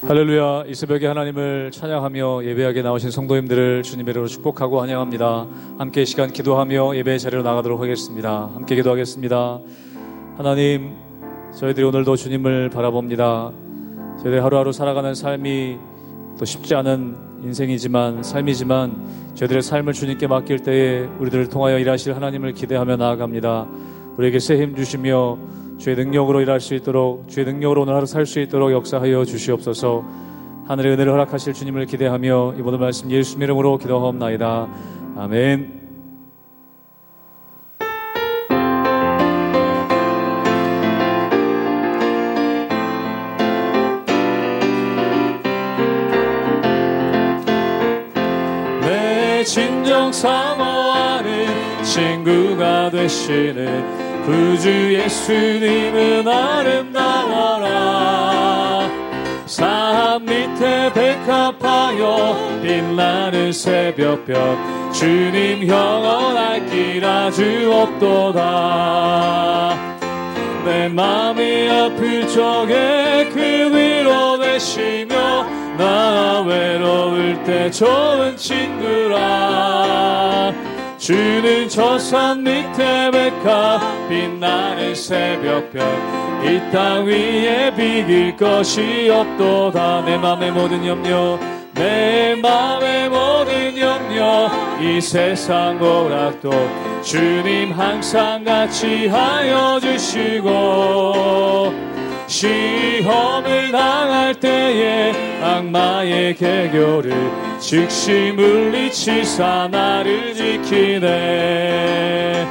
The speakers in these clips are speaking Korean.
할렐루야. 이 새벽에 하나님을 찬양하며 예배하게 나오신 성도님들을 주님의 이름으로 축복하고 환영합니다. 함께 시간 기도하며 예배의 자리로 나가도록 하겠습니다. 함께 기도하겠습니다. 하나님, 저희들이 오늘도 주님을 바라봅니다. 저희들이 하루하루 살아가는 삶이 또 쉽지 않은 인생이지만, 삶이지만 저희들의 삶을 주님께 맡길 때에 우리들을 통하여 일하실 하나님을 기대하며 나아갑니다. 우리에게 새 힘 주시며 주의 능력으로 일할 수 있도록, 주의 능력으로 오늘 하루 살 수 있도록 역사하여 주시옵소서. 하늘의 은혜를 허락하실 주님을 기대하며 이 모든 말씀 예수님의 이름으로 기도하옵나이다. 아멘. 내 진정 사모하는 친구가 되시는 구주 예수님은 아름다워라. 산 밑에 백합하여 빛나는 새벽별 주님 영원할 길 아주 없도다. 내 맘이 아플 적에 그 위로 되시며 나 외로울 때 좋은 친구라. 주는 저 산 밑에 백합 빛나는 새벽별 이 땅 위에 비길 것이 없도다. 내 맘의 모든 염려, 내 맘의 모든 염려, 이 세상 오락도 주님 항상 같이 하여 주시고, 시험을 당할 때에 악마의 개교를 즉시 물리치사 나를 지키네.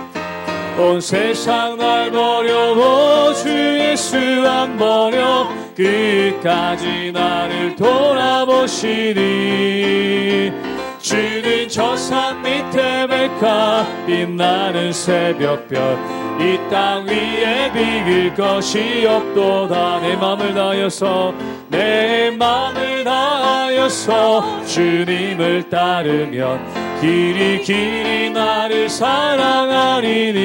온 세상 날 버려도 주 예수 안 버려 끝까지 나를 돌아보시니. 주는 저 산 밑에 백합 빛나는 새벽별 이 땅 위에 비길 것이 없도다. 내 맘을 다하여서, 내 맘을 다하여서 주님을 따르면 길이 길이 나를 사랑하리니.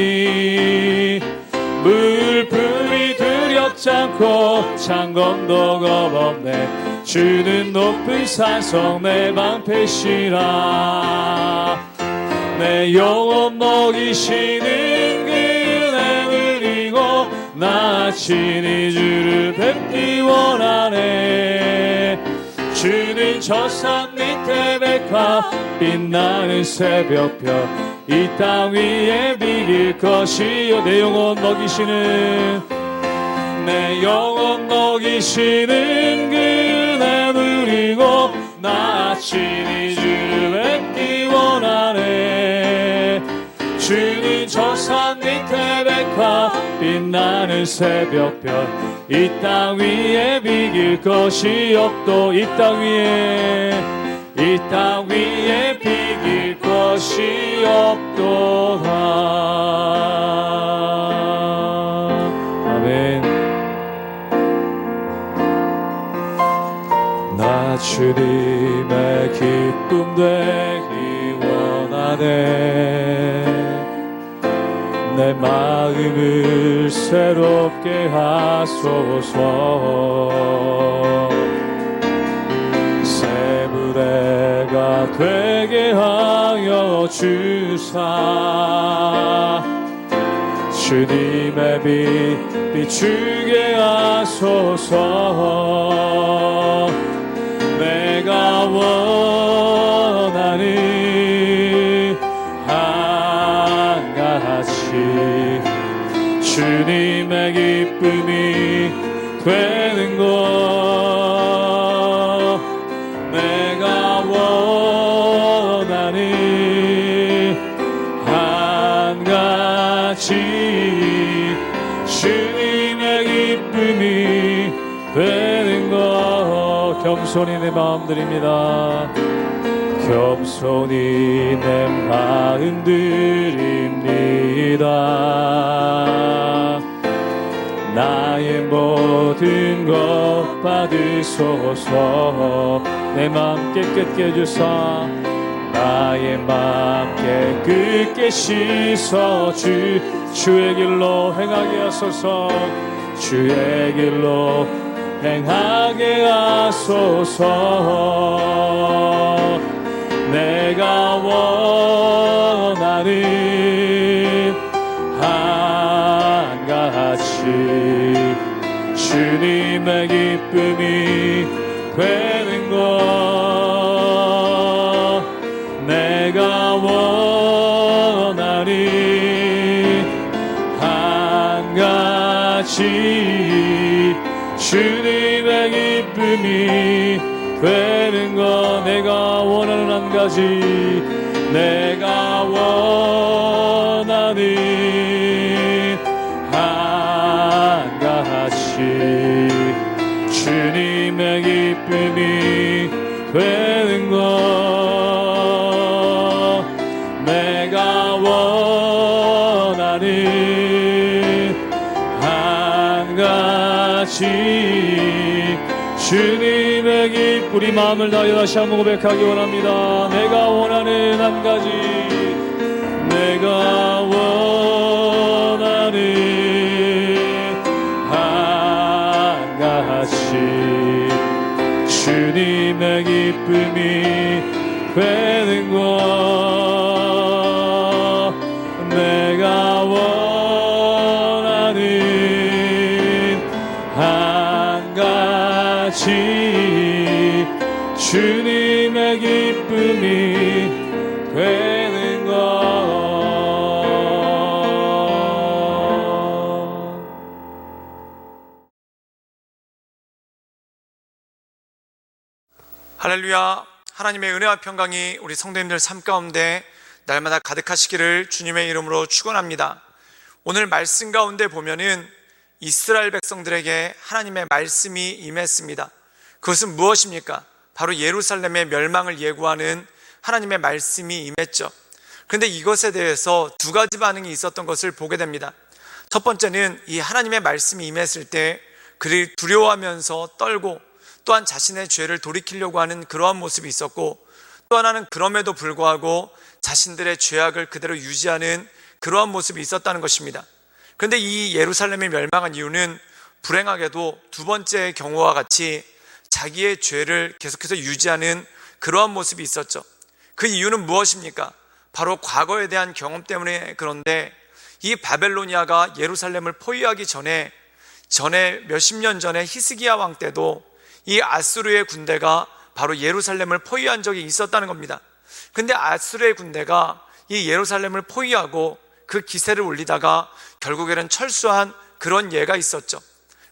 물풀이 두렵지 않고 창검도 겁없네. 주는 높은 산성 내 방패시라. 내 영혼 먹이시는 그네 누리고 나 친히 주를 뵙기 원하네. 주는 저 산 밑에 백합 빛나는 새벽별 이 땅 위에 비길 것이요. 내 영혼 먹이시는, 내 영혼 먹이시는 그네 누리고 나 친히 주를 뵙기 원하네. 주는 저 산 밑에 백합 빛나는 새벽별 이 땅 위에 비길 것이 없도. 이 땅 위에, 이 땅 위에 비길 것이 없도다. 아멘. 나 주님의 기쁨 되기 원하네. 내 마음을 새롭게 하소서. 새 부대가 되게 하여 주사. 주님의 빛 비추게 하소서. 내가 원하는 한가지 주님의 기쁨이 되는 것. 내가 원하는 한가지 주님의 기쁨이 되는 것. 겸손히 내 마음 드립니다. 겸손히 내 마음 드립니다. 나의 모든 것 받으소서. 내 마음 깨끗게 해주사. 나의 맘 깨끗게 씻어 주의 길로 행하게 하소서. 주의 길로 행하게 하소서. 내가 원하는 한 가지 주님의 기쁨이 되는 것. 내가 원하는 한 가지 주님의 기쁨이 되는 것. 내가 원하는 한 가지, 내가 원하는 한 가지 주님의 기쁨이 되는 것. 내가 원하는 한 가지 주님의 기쁨. 우리 마음을 다하여 다시 한번 고백하기 원합니다. 내가 원하는 한 가지, 내가 원하는 한 가지 주님의 기쁨이 되는 것. 내가 원하는 한 가지 주님의 기쁨이 되는 것. 할렐루야. 하나님의 은혜와 평강이 우리 성도님들 삶 가운데 날마다 가득하시기를 주님의 이름으로 축원합니다. 오늘 말씀 가운데 보면은 이스라엘 백성들에게 하나님의 말씀이 임했습니다. 그것은 무엇입니까? 바로 예루살렘의 멸망을 예고하는 하나님의 말씀이 임했죠. 그런데 이것에 대해서 두 가지 반응이 있었던 것을 보게 됩니다. 첫 번째는 이 하나님의 말씀이 임했을 때 그를 두려워하면서 떨고, 또한 자신의 죄를 돌이키려고 하는 그러한 모습이 있었고, 또 하나는 그럼에도 불구하고 자신들의 죄악을 그대로 유지하는 그러한 모습이 있었다는 것입니다. 그런데 이 예루살렘이 멸망한 이유는 불행하게도 두 번째 경우와 같이 자기의 죄를 계속해서 유지하는 그러한 모습이 있었죠. 그 이유는 무엇입니까? 바로 과거에 대한 경험 때문에. 그런데 이 바벨로니아가 예루살렘을 포위하기 전에 몇십 년 전에 히스기야 왕 때도 이 아수르의 군대가 바로 예루살렘을 포위한 적이 있었다는 겁니다. 근데 아수르의 군대가 이 예루살렘을 포위하고 그 기세를 올리다가 결국에는 철수한 그런 예가 있었죠.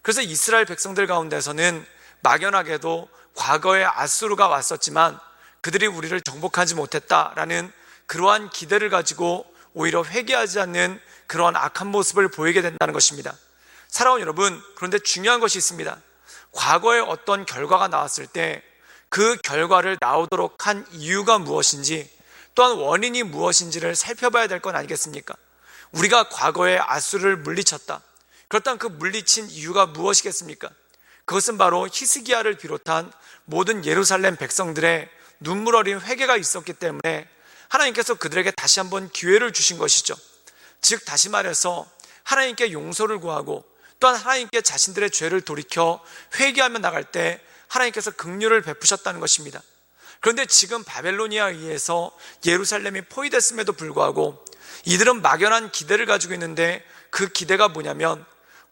그래서 이스라엘 백성들 가운데서는 막연하게도 과거에 아수르가 왔었지만 그들이 우리를 정복하지 못했다라는 그러한 기대를 가지고 오히려 회개하지 않는 그러한 악한 모습을 보이게 된다는 것입니다. 사랑하는 여러분, 그런데 중요한 것이 있습니다. 과거에 어떤 결과가 나왔을 때 그 결과를 나오도록 한 이유가 무엇인지, 또한 원인이 무엇인지를 살펴봐야 될 건 아니겠습니까? 우리가 과거에 아수르를 물리쳤다. 그렇다면 그 물리친 이유가 무엇이겠습니까? 그것은 바로 히스기야를 비롯한 모든 예루살렘 백성들의 눈물 어린 회개가 있었기 때문에 하나님께서 그들에게 다시 한번 기회를 주신 것이죠. 즉 다시 말해서 하나님께 용서를 구하고, 또한 하나님께 자신들의 죄를 돌이켜 회개하며 나갈 때 하나님께서 긍휼을 베푸셨다는 것입니다. 그런데 지금 바벨로니아에 의해서 예루살렘이 포위됐음에도 불구하고 이들은 막연한 기대를 가지고 있는데, 그 기대가 뭐냐면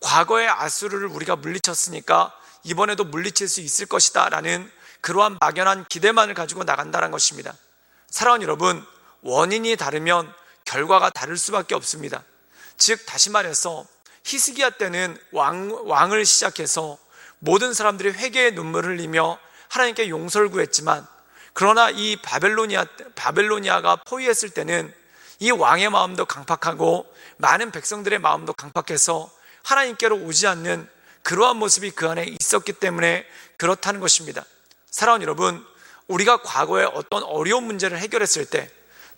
과거에 아수르를 우리가 물리쳤으니까 이번에도 물리칠 수 있을 것이다 라는 그러한 막연한 기대만을 가지고 나간다는 것입니다. 사랑하는 여러분, 원인이 다르면 결과가 다를 수밖에 없습니다. 즉 다시 말해서 히스기야 때는 왕을 시작해서 모든 사람들이 회개의 눈물을 흘리며 하나님께 용서를 구했지만, 그러나 이 바벨로니아가 포위했을 때는 이 왕의 마음도 강팍하고 많은 백성들의 마음도 강팍해서 하나님께로 오지 않는 그러한 모습이 그 안에 있었기 때문에 그렇다는 것입니다. 사랑하는 여러분, 우리가 과거에 어떤 어려운 문제를 해결했을 때,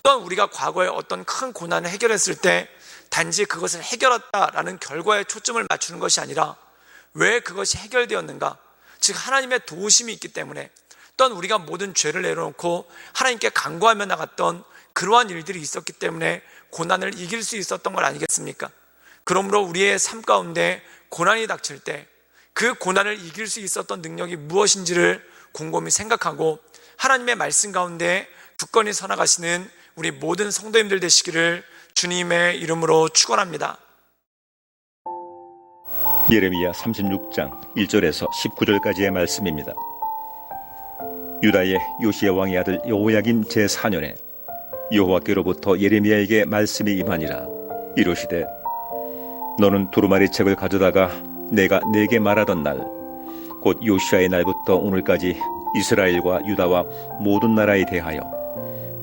또한 우리가 과거에 어떤 큰 고난을 해결했을 때 단지 그것을 해결했다라는 결과에 초점을 맞추는 것이 아니라 왜 그것이 해결되었는가, 즉 하나님의 도우심이 있기 때문에, 또한 우리가 모든 죄를 내려놓고 하나님께 간구하며 나갔던 그러한 일들이 있었기 때문에 고난을 이길 수 있었던 걸 아니겠습니까? 그러므로 우리의 삶 가운데 고난이 닥칠 때 그 고난을 이길 수 있었던 능력이 무엇인지를 곰곰이 생각하고 하나님의 말씀 가운데 굳건히 서나가시는 우리 모든 성도님들 되시기를 주님의 이름으로 축원합니다. 예레미야 36장 1절에서 19절까지의 말씀입니다. 유다의 요시야 왕의 아들 여호야김 제4년에 여호와께로부터 예레미야에게 말씀이 임하니라. 이르시되 너는 두루마리 책을 가져다가 내가 네게 말하던 날 곧 요시야의 날부터 오늘까지 이스라엘과 유다와 모든 나라에 대하여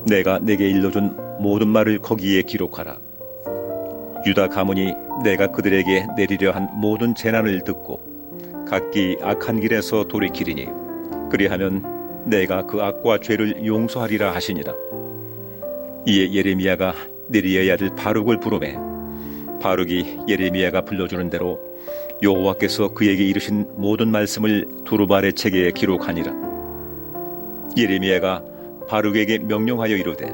내가 네게 일러준 모든 말을 거기에 기록하라. 유다 가문이 내가 그들에게 내리려 한 모든 재난을 듣고 각기 악한 길에서 돌이키리니 그리하면 내가 그 악과 죄를 용서하리라 하시니라. 이에 예레미야가 네리야의 아들 바룩을 부르매 바룩이 예레미야가 불러주는 대로 여호와께서 그에게 이르신 모든 말씀을 두루마리 책에 기록하니라. 예레미야가 바룩에게 명령하여 이르되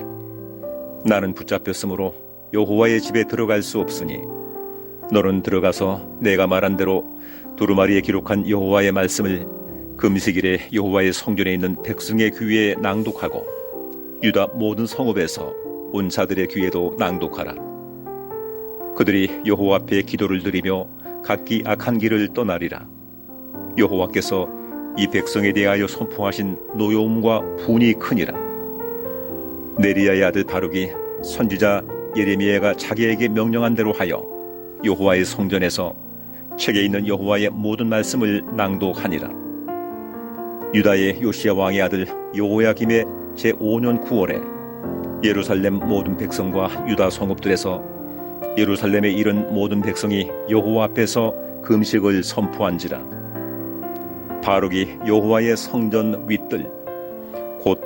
나는 붙잡혔으므로 여호와의 집에 들어갈 수 없으니 너는 들어가서 내가 말한 대로 두루마리에 기록한 여호와의 말씀을 금식일에 여호와의 성전에 있는 백성의 귀에 낭독하고 유다 모든 성읍에서 온 자들의 귀에도 낭독하라. 그들이 여호와 앞에 기도를 드리며 각기 악한 길을 떠나리라. 여호와께서 이 백성에 대하여 선포하신 노여움과 분이 크니라. 네리야의 아들 바룩이 선지자 예레미야가 자기에게 명령한 대로 하여 여호와의 성전에서 책에 있는 여호와의 모든 말씀을 낭독하니라. 유다의 요시야 왕의 아들 여호야김의 제5년 9월에 예루살렘 모든 백성과 유다 성읍들에서 예루살렘에 이른 모든 백성이 여호와 앞에서 금식을 선포한지라. 바룩이 여호와의 성전 윗뜰 곧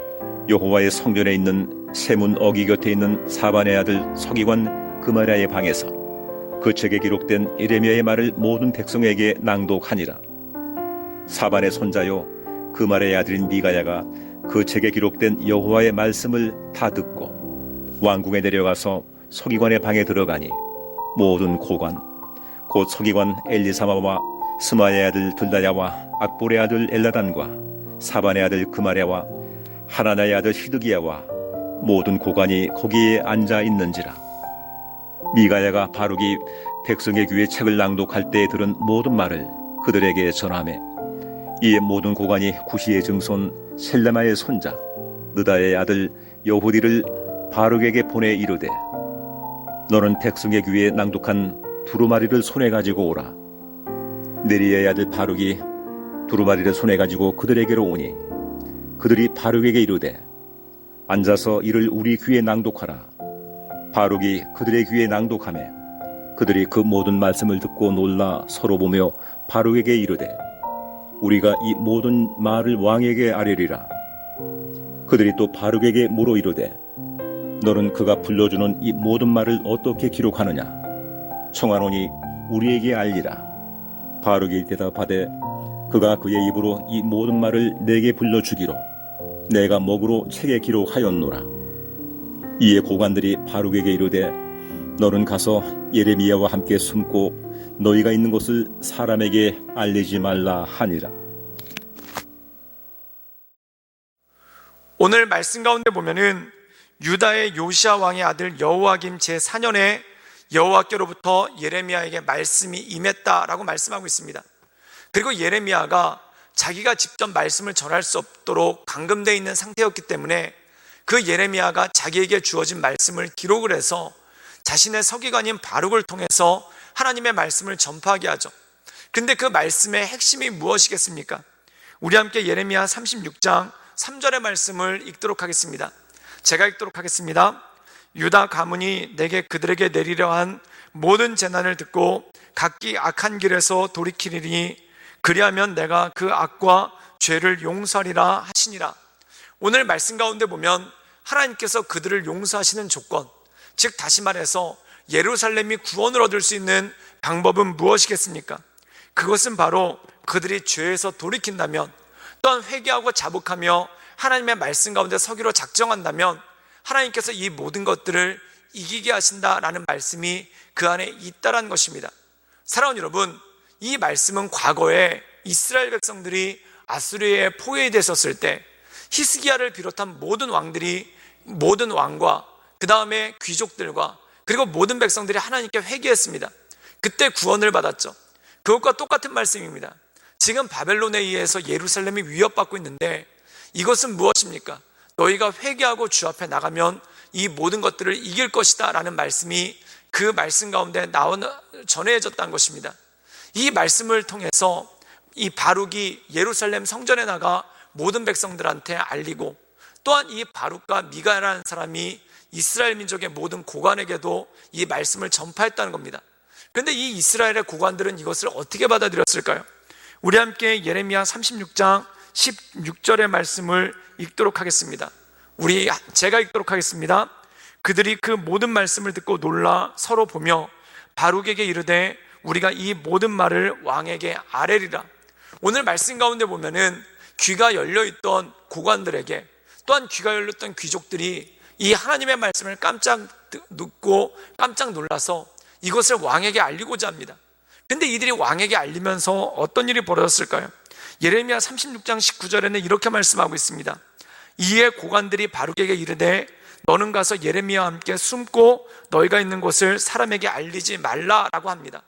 여호와의 성전에 있는 세문 어기 곁에 있는 사반의 아들 서기관 그마랴의 방에서 그 책에 기록된 예레미야의 말을 모든 백성에게 낭독하니라. 사반의 손자요 그마랴의 아들인 미가야가 그 책에 기록된 여호와의 말씀을 다 듣고 왕궁에 내려가서 서기관의 방에 들어가니 모든 고관 곧 서기관 엘리사마와 스마야의 아들 들다야와 악볼의 아들 엘라단과 사반의 아들 그마랴와 하나나의 아들 히드기야와 모든 고관이 거기에 앉아 있는지라. 미가야가 바룩이 백성의 귀에 책을 낭독할 때에 들은 모든 말을 그들에게 전하매 이에 모든 고관이 구시의 증손 셀레마의 손자 느다의 아들 여후디를 바룩에게 보내 이르되 너는 백성의 귀에 낭독한 두루마리를 손에 가지고 오라. 네리야의 아들 바룩이 두루마리를 손에 가지고 그들에게로 오니 그들이 바룩에게 이르되 앉아서 이를 우리 귀에 낭독하라. 바룩이 그들의 귀에 낭독하매 그들이 그 모든 말씀을 듣고 놀라 서로 보며 바룩에게 이르되 우리가 이 모든 말을 왕에게 아뢰리라. 그들이 또 바룩에게 물어 이르되 너는 그가 불러주는 이 모든 말을 어떻게 기록하느냐? 청하노니 우리에게 알리라. 바룩이 대답하되 그가 그의 입으로 이 모든 말을 내게 불러주기로 내가 먹으로 책에 기록하였노라. 이에 고관들이 바룩에게 이르되 너는 가서 예레미야와 함께 숨고 너희가 있는 곳을 사람에게 알리지 말라 하니라. 오늘 말씀 가운데 보면은 유다의 요시야 왕의 아들 여호야김 제4년에 여호와께로부터 예레미야에게 말씀이 임했다라고 말씀하고 있습니다. 그리고 예레미야가 자기가 직접 말씀을 전할 수 없도록 감금되어 있는 상태였기 때문에 그 예레미야가 자기에게 주어진 말씀을 기록을 해서 자신의 서기관인 바룩을 통해서 하나님의 말씀을 전파하게 하죠. 근데 그 말씀의 핵심이 무엇이겠습니까? 우리 함께 예레미야 36장 3절의 말씀을 읽도록 하겠습니다. 제가 읽도록 하겠습니다. 유다 가문이 내게 그들에게 내리려 한 모든 재난을 듣고 각기 악한 길에서 돌이키리니 그리하면 내가 그 악과 죄를 용서하리라 하시니라. 오늘 말씀 가운데 보면 하나님께서 그들을 용서하시는 조건, 즉 다시 말해서 예루살렘이 구원을 얻을 수 있는 방법은 무엇이겠습니까? 그것은 바로 그들이 죄에서 돌이킨다면, 또한 회개하고 자복하며 하나님의 말씀 가운데 서기로 작정한다면 하나님께서 이 모든 것들을 이기게 하신다라는 말씀이 그 안에 있다라는 것입니다. 사랑하는 여러분, 이 말씀은 과거에 이스라엘 백성들이 아수르에 포위되었을 때 히스기야를 비롯한 모든 왕과 그 다음에 귀족들과 그리고 모든 백성들이 하나님께 회개했습니다. 그때 구원을 받았죠. 그것과 똑같은 말씀입니다. 지금 바벨론에 의해서 예루살렘이 위협받고 있는데 이것은 무엇입니까? 너희가 회개하고 주 앞에 나가면 이 모든 것들을 이길 것이다 라는 말씀이 그 말씀 가운데 전해졌다는 것입니다. 이 말씀을 통해서 이 바룩이 예루살렘 성전에 나가 모든 백성들한테 알리고, 또한 이 바룩과 미가라는 사람이 이스라엘 민족의 모든 고관에게도 이 말씀을 전파했다는 겁니다. 그런데 이 이스라엘의 고관들은 이것을 어떻게 받아들였을까요? 우리 함께 예레미야 36장 16절의 말씀을 읽도록 하겠습니다. 제가 읽도록 하겠습니다. 그들이 그 모든 말씀을 듣고 놀라 서로 보며 바룩에게 이르되 우리가 이 모든 말을 왕에게 아뢰리라. 오늘 말씀 가운데 보면은 귀가 열려있던 고관들에게, 또한 귀가 열렸던 귀족들이 이 하나님의 말씀을 깜짝 듣고 깜짝 놀라서 이것을 왕에게 알리고자 합니다. 근데 이들이 왕에게 알리면서 어떤 일이 벌어졌을까요? 예레미야 36장 19절에는 이렇게 말씀하고 있습니다. 이에 고관들이 바룩에게 이르되 너는 가서 예레미야와 함께 숨고 너희가 있는 곳을 사람에게 알리지 말라라고 합니다.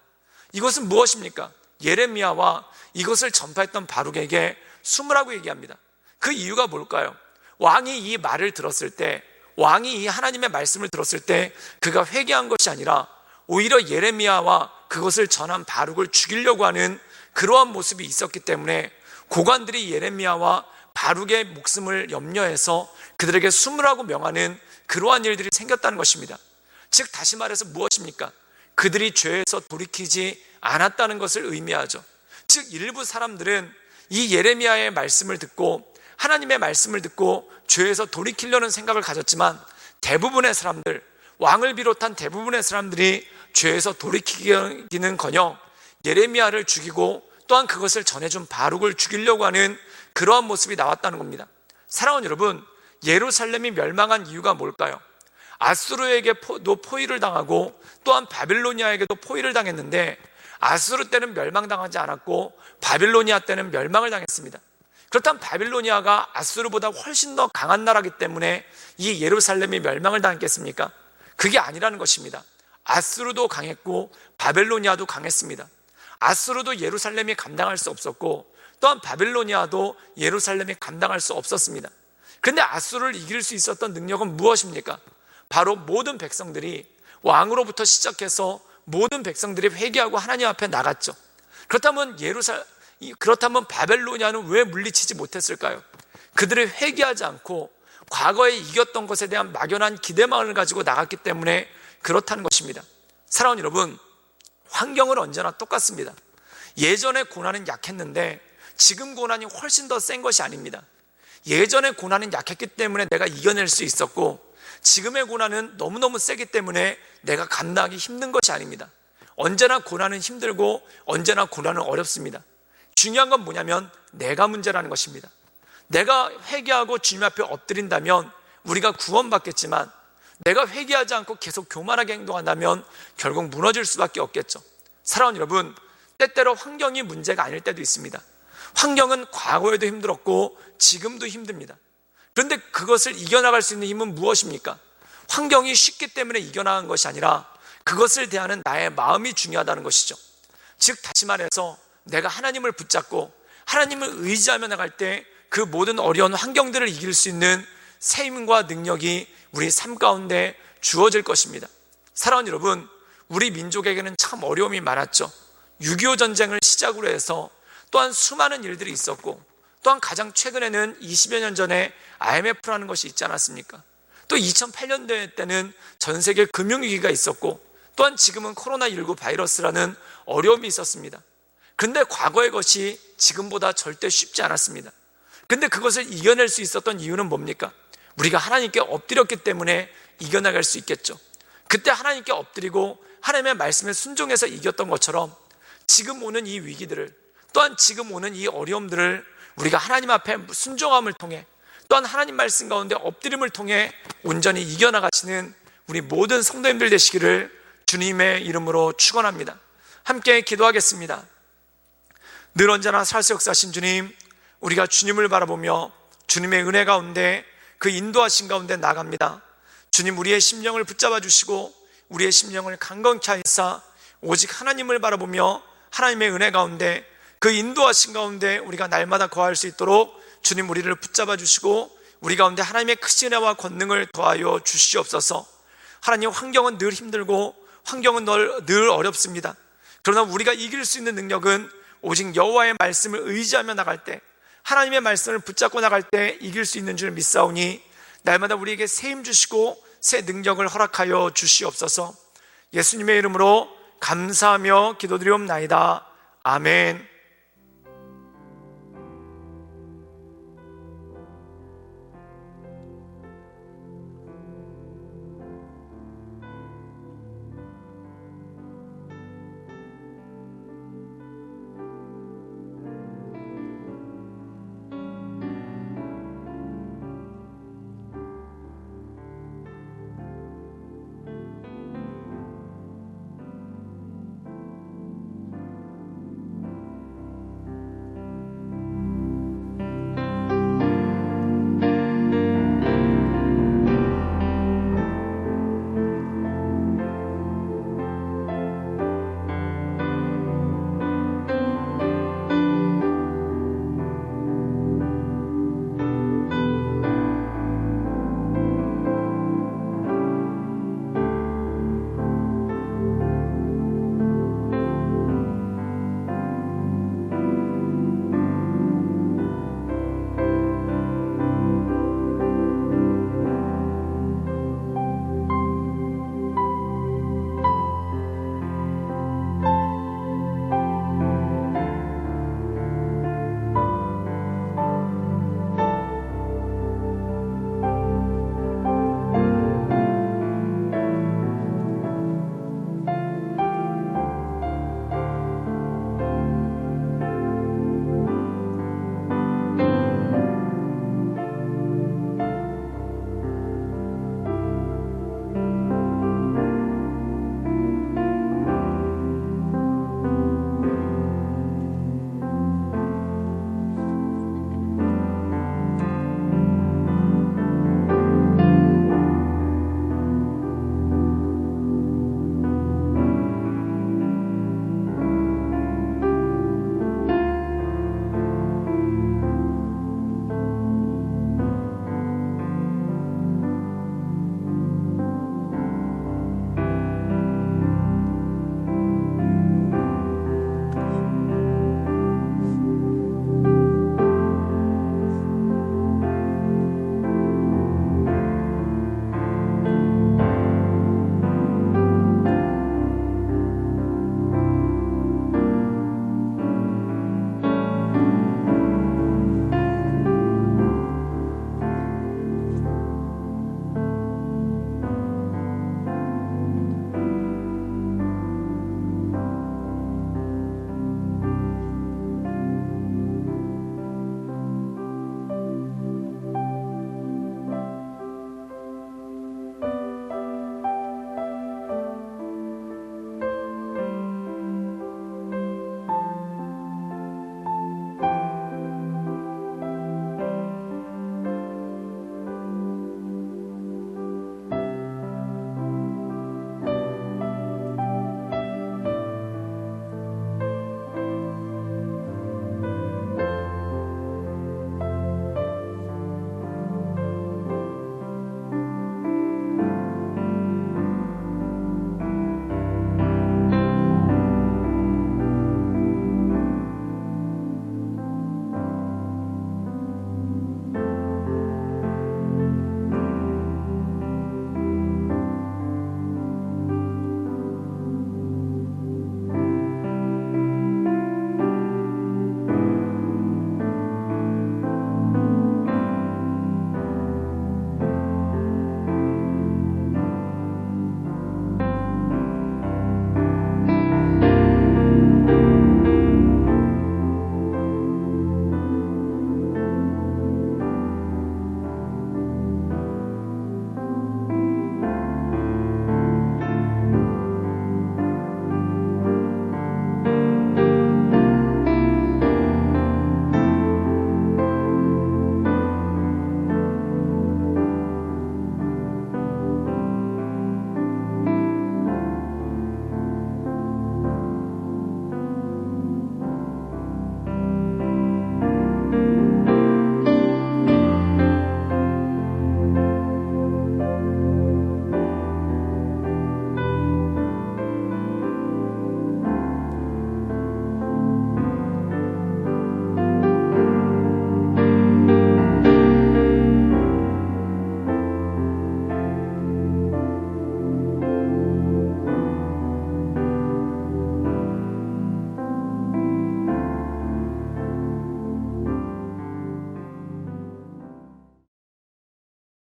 이것은 무엇입니까? 예레미야와 이것을 전파했던 바룩에게 숨으라고 얘기합니다. 그 이유가 뭘까요? 왕이 이 말을 들었을 때, 왕이 이 하나님의 말씀을 들었을 때 그가 회개한 것이 아니라 오히려 예레미야와 그것을 전한 바룩을 죽이려고 하는 그러한 모습이 있었기 때문에 고관들이 예레미야와 바룩의 목숨을 염려해서 그들에게 숨으라고 명하는 그러한 일들이 생겼다는 것입니다. 즉 다시 말해서 무엇입니까? 그들이 죄에서 돌이키지 않았다는 것을 의미하죠. 즉 일부 사람들은 이 예레미야의 말씀을 듣고 하나님의 말씀을 듣고 죄에서 돌이키려는 생각을 가졌지만 대부분의 사람들, 왕을 비롯한 대부분의 사람들이 죄에서 돌이키기는커녕 예레미야를 죽이고 또한 그것을 전해준 바룩을 죽이려고 하는 그러한 모습이 나왔다는 겁니다. 사랑하는 여러분, 예루살렘이 멸망한 이유가 뭘까요? 아수르에게도 포위를 당하고 또한 바빌로니아에게도 포위를 당했는데 아수르 때는 멸망당하지 않았고 바빌로니아 때는 멸망을 당했습니다. 그렇다면 바빌로니아가 아수르보다 훨씬 더 강한 나라이기 때문에 이 예루살렘이 멸망을 당했겠습니까? 그게 아니라는 것입니다. 아수르도 강했고 바빌로니아도 강했습니다. 아수르도 예루살렘이 감당할 수 없었고 또한 바빌로니아도 예루살렘이 감당할 수 없었습니다. 그런데 아수르를 이길 수 있었던 능력은 무엇입니까? 바로 모든 백성들이, 왕으로부터 시작해서 모든 백성들이 회개하고 하나님 앞에 나갔죠. 그렇다면 바벨로니아는 왜 물리치지 못했을까요? 그들이 회개하지 않고 과거에 이겼던 것에 대한 막연한 기대만을 가지고 나갔기 때문에 그렇다는 것입니다. 사랑하는 여러분, 환경은 언제나 똑같습니다. 예전에 고난은 약했는데 지금 고난이 훨씬 더 센 것이 아닙니다. 예전에 고난은 약했기 때문에 내가 이겨낼 수 있었고 지금의 고난은 너무너무 세기 때문에 내가 감당하기 힘든 것이 아닙니다. 언제나 고난은 힘들고 언제나 고난은 어렵습니다. 중요한 건 뭐냐면 내가 문제라는 것입니다. 내가 회개하고 주님 앞에 엎드린다면 우리가 구원받겠지만 내가 회개하지 않고 계속 교만하게 행동한다면 결국 무너질 수밖에 없겠죠. 사랑하는 여러분, 때때로 환경이 문제가 아닐 때도 있습니다. 환경은 과거에도 힘들었고 지금도 힘듭니다. 그런데 그것을 이겨나갈 수 있는 힘은 무엇입니까? 환경이 쉽기 때문에 이겨나간 것이 아니라 그것을 대하는 나의 마음이 중요하다는 것이죠. 즉 다시 말해서 내가 하나님을 붙잡고 하나님을 의지하며 나갈 때 그 모든 어려운 환경들을 이길 수 있는 새 힘과 능력이 우리 삶 가운데 주어질 것입니다. 사랑하는 여러분, 우리 민족에게는 참 어려움이 많았죠. 6.25 전쟁을 시작으로 해서 또한 수많은 일들이 있었고 또한 가장 최근에는 20여 년 전에 IMF라는 것이 있지 않았습니까? 또 2008년도에 때는 전 세계 금융위기가 있었고 또한 지금은 코로나19 바이러스라는 어려움이 있었습니다. 그런데 과거의 것이 지금보다 절대 쉽지 않았습니다. 그런데 그것을 이겨낼 수 있었던 이유는 뭡니까? 우리가 하나님께 엎드렸기 때문에 이겨나갈 수 있겠죠. 그때 하나님께 엎드리고 하나님의 말씀에 순종해서 이겼던 것처럼 지금 오는 이 위기들을, 또한 지금 오는 이 어려움들을 우리가 하나님 앞에 순종함을 통해, 또한 하나님 말씀 가운데 엎드림을 통해 온전히 이겨나가시는 우리 모든 성도님들 되시기를 주님의 이름으로 축원합니다. 함께 기도하겠습니다. 늘 언제나 살수 역사하신 주님, 우리가 주님을 바라보며 주님의 은혜 가운데 그 인도하신 가운데 나갑니다. 주님, 우리의 심령을 붙잡아 주시고 우리의 심령을 강건케 하시사 오직 하나님을 바라보며 하나님의 은혜 가운데 그 인도하신 가운데 우리가 날마다 거할 수 있도록 주님 우리를 붙잡아 주시고 우리 가운데 하나님의 크신 은혜와 권능을 더하여 주시옵소서. 하나님, 환경은 늘 힘들고 환경은 늘 어렵습니다. 그러나 우리가 이길 수 있는 능력은 오직 여호와의 말씀을 의지하며 나갈 때, 하나님의 말씀을 붙잡고 나갈 때 이길 수 있는 줄 믿사오니 날마다 우리에게 새 힘 주시고 새 능력을 허락하여 주시옵소서. 예수님의 이름으로 감사하며 기도드리옵나이다. 아멘.